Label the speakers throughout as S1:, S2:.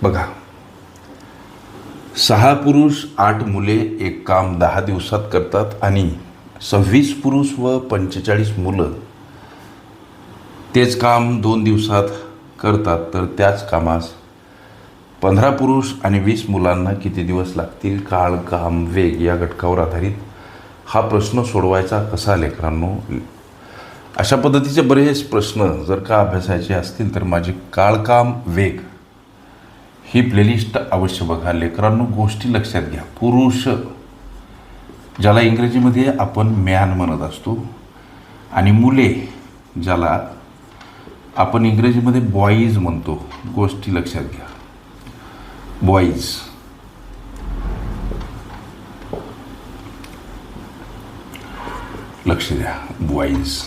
S1: बघा, 6 पुरुष 8 मुले एक काम 10 दिवसात करतात आणि 26 पुरुष व 45 मुलं तेच काम 2 दिवसात करतात, तर त्याच कामास 15 पुरुष आणि 20 मुलांना किती दिवस लागतील? काळ, काम, वेग या घटकावर आधारित हा प्रश्न सोडवायचा कसा लेकरांनो? अशा पद्धतीचे बरेच प्रश्न जर का अभ्यासायचे असतील तर माझी काळ, काम, वेग ही प्लेलिस्ट अवश्य बघा लेकरांनो. गोष्टी लक्षात घ्या. पुरुष ज्याला इंग्रजीमध्ये आपण मॅन म्हणत असतो आणि मुले ज्याला आपण इंग्रजीमध्ये बॉईज म्हणतो. गोष्टी लक्षात घ्या. बॉईज, लक्ष द्या, बॉईज.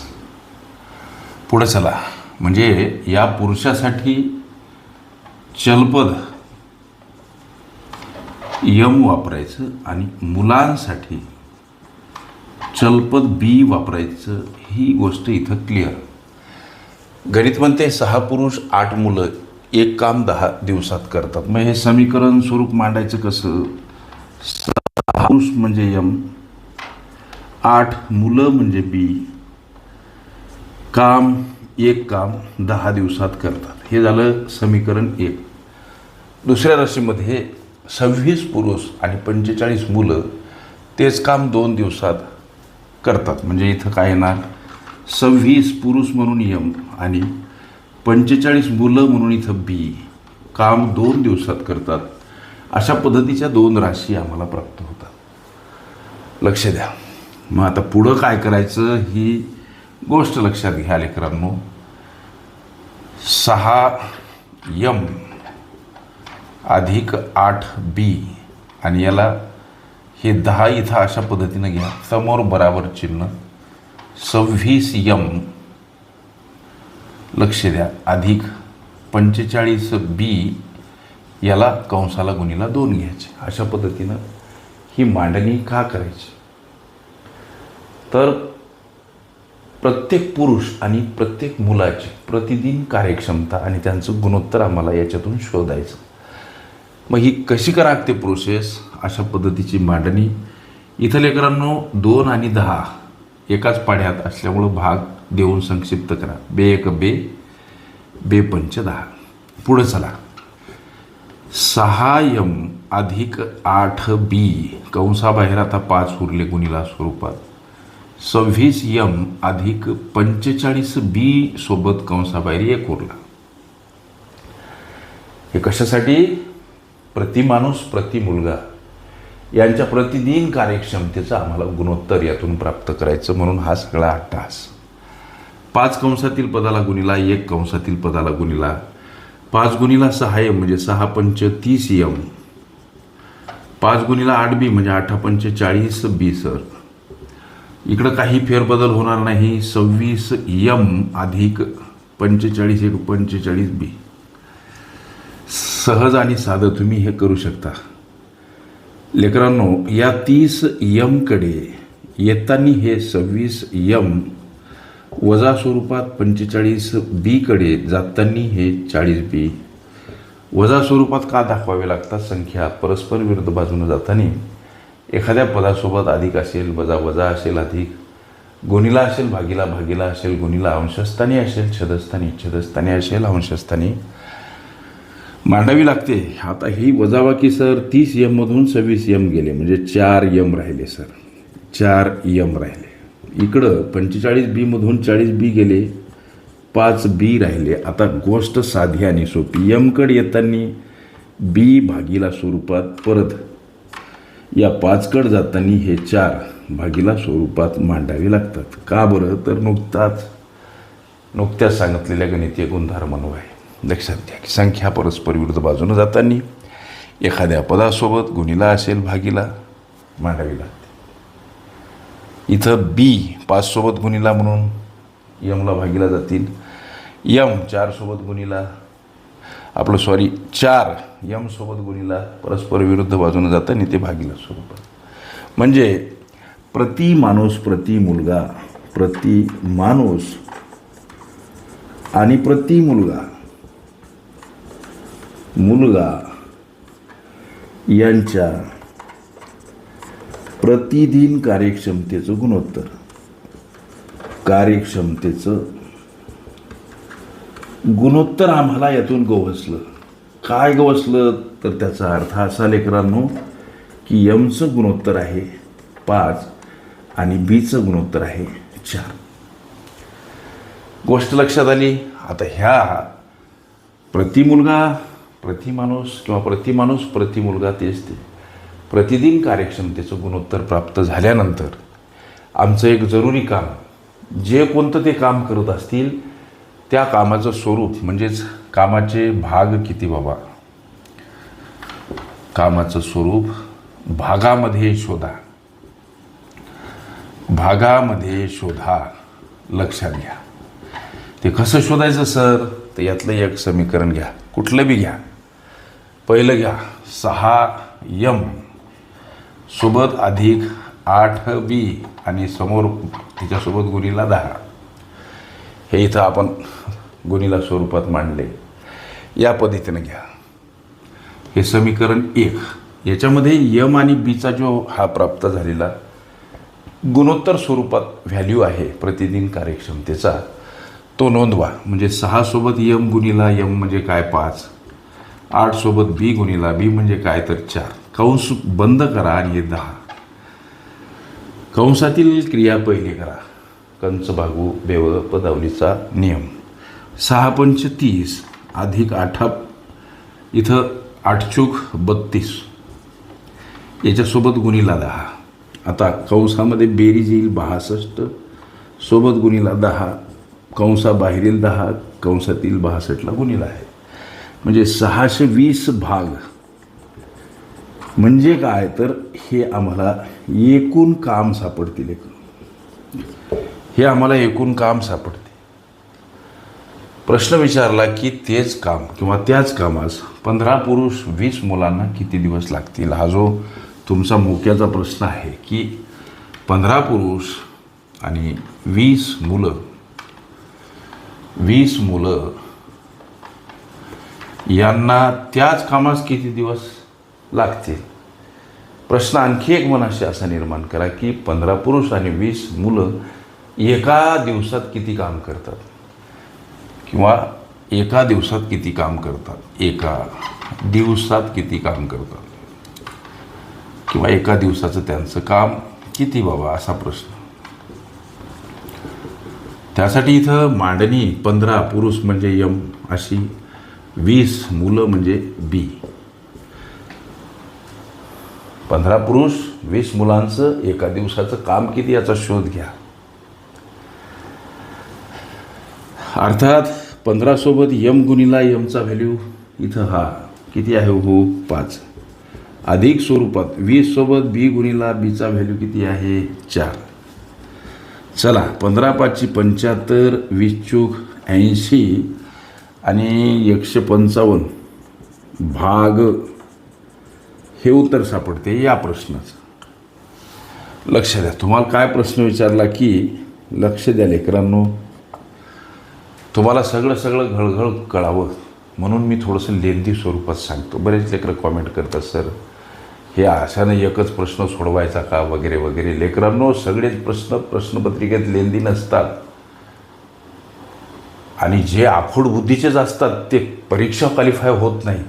S1: पुढे चला. म्हणजे या पुरुषासाठी चलपद यम वापरायचं आणि मुलांसाठी चलपद बी वापरायचं. ही गोष्ट इथं क्लिअर. गणित म्हणते 6 पुरुष 8 मुलं एक काम 10 दिवसात करतात. मग हे समीकरण स्वरूप मांडायचं कसं? 6 पुरुष म्हणजे यम, 8 मुलं म्हणजे बी, एक काम 10 दिवसात करतात. हे झालं समीकरण 1. दुसऱ्या राशीमध्ये 26 पुरुष आणि 45 मुलं तेच काम 2 दिवसात करतात. म्हणजे इथं काय येणार? 26 पुरुष म्हणून यम आणि 45 मुलं म्हणून इथं बी, काम 2 दिवसात करतात. अशा पद्धतीच्या 2 राशी आम्हाला प्राप्त होतात. लक्ष द्या. मग आता पुढं काय करायचं ही गोष्ट लक्षात घ्या लेकरांनो. 6m अधिक 8b आणि याला हे 10 इथं अशा पद्धतीनं घ्या. समोर बराबर चिन्ह. 26m लक्ष द्या अधिक 45b याला कंसाला गुणीला 2 घ्यायचे. अशा पद्धतीनं ही मांडणी का करायची? तर प्रत्येक पुरुष आणि प्रत्येक मुलाची प्रतिदिन कार्यक्षमता आणि त्यांचं गुणोत्तर आम्हाला याच्यातून शोधायचं. मग ही कशी करा लागते प्रोसेस? अशा पद्धतीची मांडणी. इथं लेकरांनो 2 आणि 10 एकाच पाढ्यात असल्यामुळं भाग देऊन संक्षिप्त करा. 2 1 2, 2 5 10. पुढं चला. 6m अधिक 8b कंसाबाहेर आता 5 उरले गुणीला स्वरूपात. 26m अधिक 45b सोबत कंसाबाहेर 1 उरला. हे कशासाठी? प्रति माणूस प्रति मुलगा यांच्या प्रतिदिन कार्यक्षमतेचं आम्हाला गुणोत्तर यातून प्राप्त करायचं. म्हणून हा सगळा अट्टाहास. 5 कंसातील पदाला गुणीला 1 कंसातील पदाला गुणीला 5 गुणीला 6m म्हणजे 6 5 30m. 5 गुणीला 8b म्हणजे 8 5 40b. सर इकडं काही फेरबदल होणार नाही. 26m अधिक 45 1 45b. सहज आणि साधं तुम्ही हे करू शकता लेकरांनो. या 30m कडे येताना हे 26m वजा स्वरूपात 45b कडे जाताना हे 40b वजा स्वरूपात का दाखवावे लागतात? संख्या परस्पर विरुद्ध बाजूने जाताना एखाद्या पदासोबत अधिक असेल, वजा वजा असेल, अधिक गुणीला असेल, भागीला भागीला असेल, गुणीला अंशस्थानी असेल, छदस्थानी छदस्थानी असेल, अंशस्थानी मांडावी लागते. आता ही वजाबाकी सर 30m मधून 26m गेले म्हणजे 4m राहिले. सर 4m राहिले. इकडं 45b मधून 40b गेले, 5b राहिले. आता गोष्ट साधी आणि सोपी. m कडे येताना b भागीला स्वरूपात परत या 5 कडे जाताना हे 4 भागीला स्वरूपात मांडावी लागतात. का बरं? तर नुकत्याच सांगितलेल्या गणितीय गुणधर्मान्वये आहे. लक्षात घ्या की संख्या परस्पर विरुद्ध बाजूने जाताना एखाद्या पदासोबत गुणीला असेल, भागीला मांडावी लागते. इथं b 5 सोबत गुणीला म्हणून यमला भागीला जातील. यम 4 सोबत गुणीला 4m सोबत गुणीला परस्पर विरुद्ध बाजूने जाताना ते भागीला स्वरूपात. म्हणजे प्रति माणूस प्रति मुलगा, प्रति माणूस आणि प्रति मुलगा मुलगा यांच्या प्रतिदिन कार्यक्षमतेचं गुणोत्तर. कार्यक्षमतेचं गुणोत्तर आम्हाला यातून गवसलं. काय गवसलं तर त्याचा अर्थ असा लेकरांनो की यमचं गुणोत्तर आहे 5 आणि बीचं गुणोत्तर आहे 4. गोष्ट लक्षात आली. आता ह्या प्रति मुलगा प्रति माणूस किंवा प्रति मुलगा तेच ते प्रतिदिन कार्यक्षमतेचं गुणोत्तर प्राप्त झाल्यानंतर आमचं एक जरुरी काम, जे कोणतं ते काम करत असतील त्या कामाचं स्वरूप म्हणजेच कामाचे भाग किती बाबा, कामाचं स्वरूप भागामध्ये शोधा. भागामध्ये शोधा. लक्षात घ्या. ते कसं शोधायचं सर? तर यातलं एक समीकरण घ्या, कुठलं बी घ्या. पहिलं घ्या 6m सोबत अधिक 8b आणि समोर त्याच्यासोबत गुणीला 10. हे इथं आपण गुणीला स्वरूपात मांडले. या पद्धतीनं घ्या. हे समीकरण 1. याच्यामध्ये यम आणि बीचा जो हा प्राप्त झालेला गुणोत्तर स्वरूपात व्हॅल्यू आहे प्रतिदिन कार्यक्षमतेचा, तो नोंदवा. म्हणजे 6 सोबत यम गुणीला यम म्हणजे काय 5, 8 सोबत बी गुणीला बी म्हणजे काय तर 4. कंस बंद करा आणि 10. कंसातील क्रिया पहिले करा. कंस भागू बेव पदावलीचा नियम. 6 पंच 30 अधिक 8 इथं 8 चूक 32 याच्यासोबत गुणीला 10. आता कंसामध्ये बेरीज येईल 62 सोबत गुणीला 10, कंसाबाहेरील 10 कंसातील 62ला गुणीला आहे. म्हणजे 620 भाग म्हणजे काय तर हे आम्हाला एकूण काम सापडतील. हे आम्हाला एकूण काम सापडते. प्रश्न विचारला की तेच काम किंवा त्याच कामास 15 पुरुष 20 मुलांना किती दिवस लागतील. हा जो तुमचा मुख्याचा प्रश्न आहे की 15 पुरुष आणि 20 मुलं यांना त्याच कामास किती दिवस लागतील. प्रश्न आणखी एक मनाशी असा निर्माण करा की 15 पुरुष आणि 20 मुलं एका दिवसात किती काम करतात किंवा एका दिवसात किती काम करतात, एका दिवसात किती काम करतात किंवा एका दिवसाचं त्यांचं काम किती बाबा, असा प्रश्न. त्यासाठी इथं मांडणी 15 पुरुष म्हणजे यम अशी, 20 मुलं म्हणजे बी. 15 पुरुष 20 मुलांचं एका दिवसाचं काम किती याचा शोध घ्या. अर्थात 15 सोबत यम गुणीला यमचा व्हॅल्यू इथं हा किती आहे हो 5. अधिक स्वरूपात 20 सोबत बी गुणीला बीचा व्हॅल्यू किती आहे 4. चला 15 5 75 20 चूक 80 आणि 155 भाग हे उत्तर सापडते या प्रश्नाचं. लक्ष द्या. तुम्हाला काय प्रश्न विचारला की लक्ष द्या लेकरांनो, तुम्हाला सगळं घळघळ कळावं म्हणून मी थोडंसं लेंदी स्वरूपात सांगतो. बरेच लेकरं कॉमेंट करतात सर हे अशानं एकच प्रश्न सोडवायचा का वगैरे वगैरे. लेकरांनो सगळेच प्रश्न प्रश्नपत्रिकेत लेंदी नसतात आणि जे आखूड बुद्धीचेच असतात ते परीक्षा क्वालिफाय होत नाही.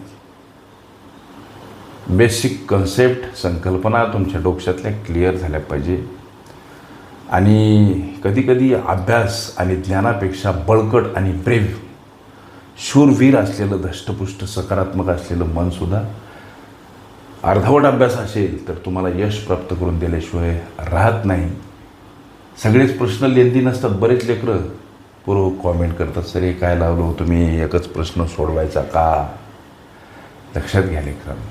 S1: बेसिक कन्सेप्ट संकल्पना तुमच्या डोक्यातल्या क्लिअर झाल्या पाहिजे. आणि कधीकधी अभ्यास आणि ज्ञानापेक्षा बळकट आणि ब्रेव्ह शूरवीर असलेलं धष्टपुष्ट सकारात्मक असलेलं मनसुद्धा अर्धवट अभ्यास असेल तर तुम्हाला यश प्राप्त करून दिल्याशिवाय राहत नाही. सगळेच प्रश्न लेंदी नसतात. बरेच लेकरं पूर्व कॉमेंट करतात सर हे काय लावलं हो तुम्ही, एकच प्रश्न सोडवायचा का. लक्षात घ्या लेकरांनो,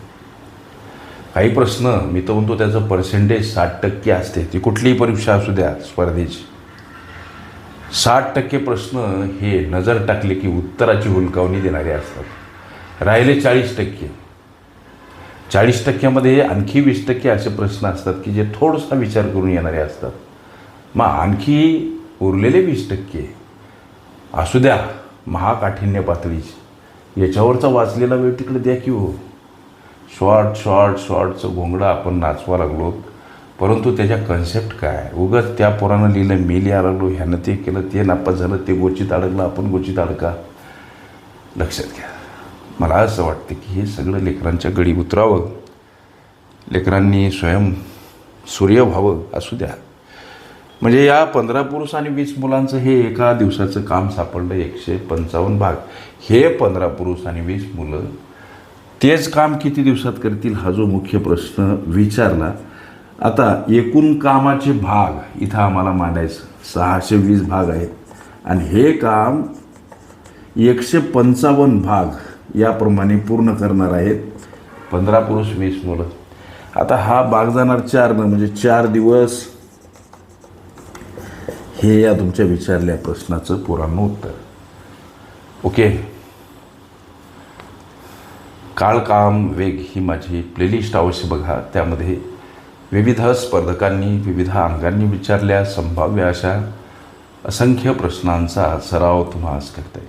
S1: काही प्रश्न मी तर म्हणतो त्याचं पर्सेंटेज 60% असते. ती कुठलीही परीक्षा असू द्या स्पर्धेची. 60% प्रश्न हे नजर टाकले की उत्तराची हुलकावणी देणारे असतात. राहिले 40%. 40%मध्ये आणखी 20% असे प्रश्न असतात की जे थोडासा विचार करून येणारे असतात. मग आणखी उरलेले 20% असू द्या महाकाठिण्य पातळीचे, याच्यावरचा वाचलेला वेळ तिकडे द्या की हो. शॉर्टचं घोंगडं आपण नाचवा लागलो, परंतु त्याच्या कन्सेप्ट काय? उगाच त्या पोरानं लिहिलं, मी लिहायला लागलो, ह्यानं ते केलं, ते नापास झालं, ते गोचित अडकलं, आपण गोचित अडका. लक्षात घ्या. मला असं वाटतं की हे सगळं लेकरांच्या गडी उतरावं, लेकरांनी स्वयं सूर्य व्हावं. असू द्या. म्हणजे या 15 पुरुष आणि 20 मुलांचं हे एका दिवसाचं काम सापडलं. 155 भाग. हे 15 पुरुष आणि 20 मुलं तेच काम किती दिवसात करतील, हा जो मुख्य प्रश्न विचारला. आता एकूण कामाचे भाग इथं आम्हाला मांडायचं 620 भाग आहेत आणि हे काम 155 भाग याप्रमाणे पूर्ण करणार आहेत 15 पुरुष 20 मुलं. आता हा भाग जाणार 4 म्हणजे 4 दिवस. हे या तुमच्या विचारल्या प्रश्नाचं पुराण उत्तर. ओके. काळ काम वेग ही माझी प्लेलिस्ट अवश्य बघा. त्यामध्ये विविध स्पर्धकांनी विविध अंगांनी विचारल्या संभाव्य अशा असंख्य प्रश्नांचा सराव तुम्हाला करता येईल.